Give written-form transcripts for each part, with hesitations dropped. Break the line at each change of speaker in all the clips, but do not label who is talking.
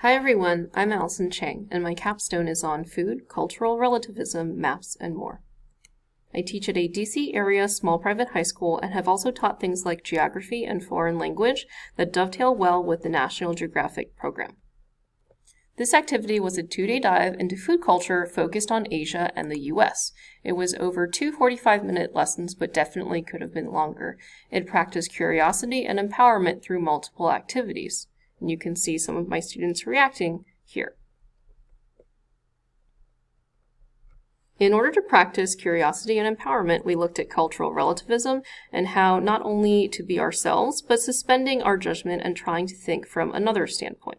Hi everyone, I'm Allison Chang, and my capstone is on food, cultural relativism, maps, and more. I teach at a DC area small private high school and have also taught things like geography and foreign language that dovetail well with the National Geographic program. This activity was a 2-day dive into food culture focused on Asia and the US. It was over 2 45-minute lessons, but definitely could have been longer. It practiced curiosity and empowerment through multiple activities. And you can see some of my students reacting here. In order to practice curiosity and empowerment, we looked at cultural relativism and how not only to be ourselves, but suspending our judgment and trying to think from another standpoint.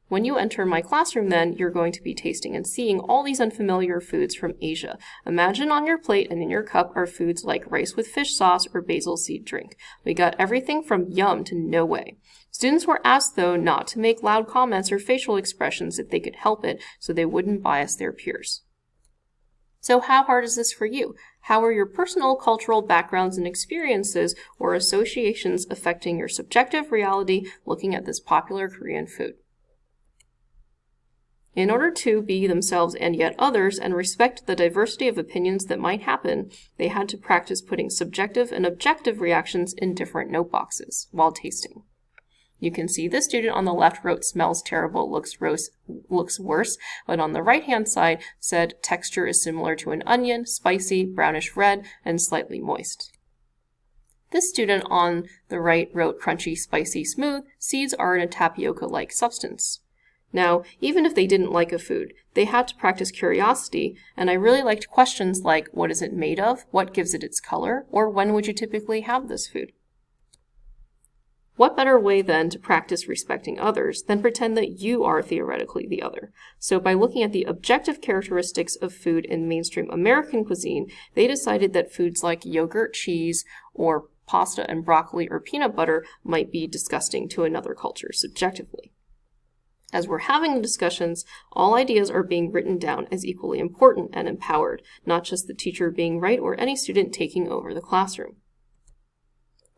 When you enter my classroom then, you're going to be tasting and seeing all these unfamiliar foods from Asia. Imagine on your plate and in your cup are foods like rice with fish sauce or basil seed drink. We got everything from yum to no way. Students were asked, though, not to make loud comments or facial expressions if they could help it, so they wouldn't bias their peers. So how hard is this for you? How are your personal cultural backgrounds and experiences or associations affecting your subjective reality looking at this popular Korean food? In order to be themselves and yet others and respect the diversity of opinions that might happen, they had to practice putting subjective and objective reactions in different note boxes while tasting. You can see this student on the left wrote smells terrible, looks worse, but on the right-hand side said texture is similar to an onion, spicy, brownish red, and slightly moist. This student on the right wrote crunchy, spicy, smooth, seeds are in a tapioca-like substance. Now, even if they didn't like a food, they had to practice curiosity, and I really liked questions like, what is it made of, what gives it its color, or when would you typically have this food? What better way then to practice respecting others than pretend that you are theoretically the other? So by looking at the objective characteristics of food in mainstream American cuisine, they decided that foods like yogurt, cheese, or pasta and broccoli or peanut butter might be disgusting to another culture subjectively. As we're having the discussions, all ideas are being written down as equally important and empowered, not just the teacher being right or any student taking over the classroom.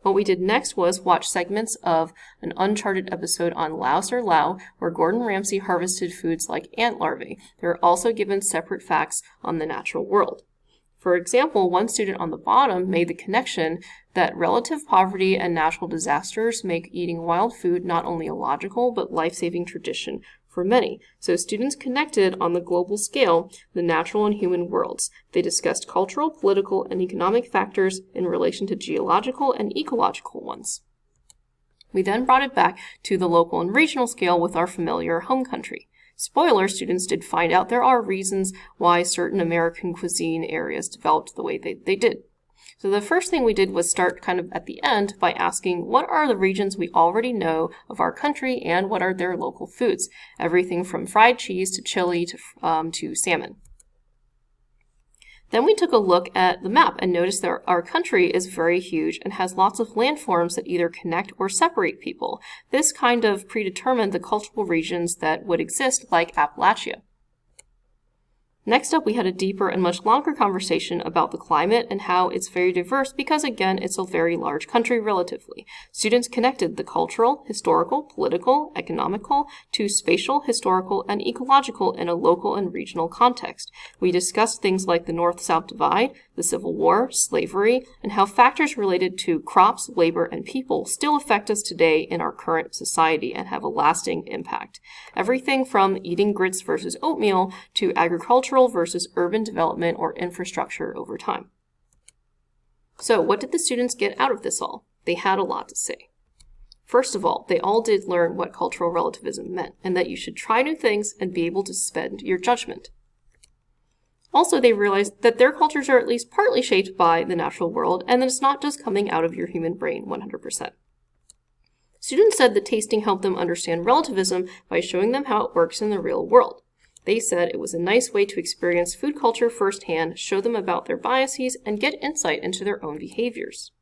What we did next was watch segments of an Uncharted episode on Laos or Lao, where Gordon Ramsey harvested foods like ant larvae. They were also given separate facts on the natural world. For example, one student on the bottom made the connection that relative poverty and natural disasters make eating wild food not only a logical but life-saving tradition for many. So students connected on the global scale the natural and human worlds. They discussed cultural, political, and economic factors in relation to geological and ecological ones. We then brought it back to the local and regional scale with our familiar home country. Spoiler, students did find out there are reasons why certain American cuisine areas developed the way they did. So the first thing we did was start kind of at the end by asking what are the regions we already know of our country and what are their local foods? Everything from fried cheese to chili to salmon. Then we took a look at the map and noticed that our country is very huge and has lots of landforms that either connect or separate people. This kind of predetermined the cultural regions that would exist, like Appalachia. Next up, we had a deeper and much longer conversation about the climate and how it's very diverse because, again, it's a very large country relatively. Students connected the cultural, historical, political, economical to spatial, historical, and ecological in a local and regional context. We discussed things like the North-South divide, the Civil War, slavery, and how factors related to crops, labor, and people still affect us today in our current society and have a lasting impact. Everything from eating grits versus oatmeal to agricultural versus urban development or infrastructure over time. So what did the students get out of this all? They had a lot to say. First of all, they all did learn what cultural relativism meant and that you should try new things and be able to suspend your judgment. Also, they realized that their cultures are at least partly shaped by the natural world and that it's not just coming out of your human brain 100%. Students said that tasting helped them understand relativism by showing them how it works in the real world. They said it was a nice way to experience food culture firsthand, show them about their biases, and get insight into their own behaviors.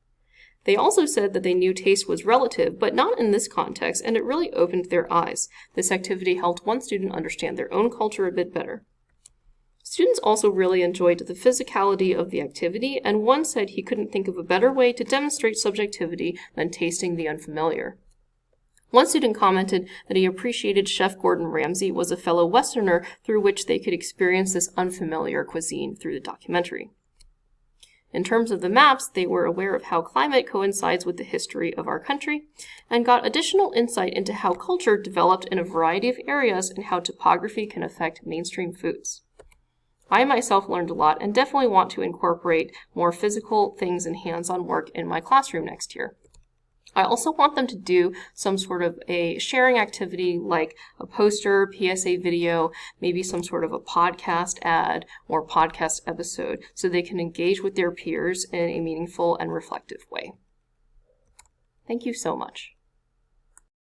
They also said that they knew taste was relative, but not in this context, and it really opened their eyes. This activity helped one student understand their own culture a bit better. Students also really enjoyed the physicality of the activity, and one said he couldn't think of a better way to demonstrate subjectivity than tasting the unfamiliar. One student commented that he appreciated Chef Gordon Ramsay was a fellow Westerner through which they could experience this unfamiliar cuisine through the documentary. In terms of the maps, they were aware of how climate coincides with the history of our country, and got additional insight into how culture developed in a variety of areas and how topography can affect mainstream foods. I myself learned a lot and definitely want to incorporate more physical things and hands-on work in my classroom next year. I also want them to do some sort of a sharing activity like a poster, PSA video, maybe some sort of a podcast ad or podcast episode so they can engage with their peers in a meaningful and reflective way. Thank you so much.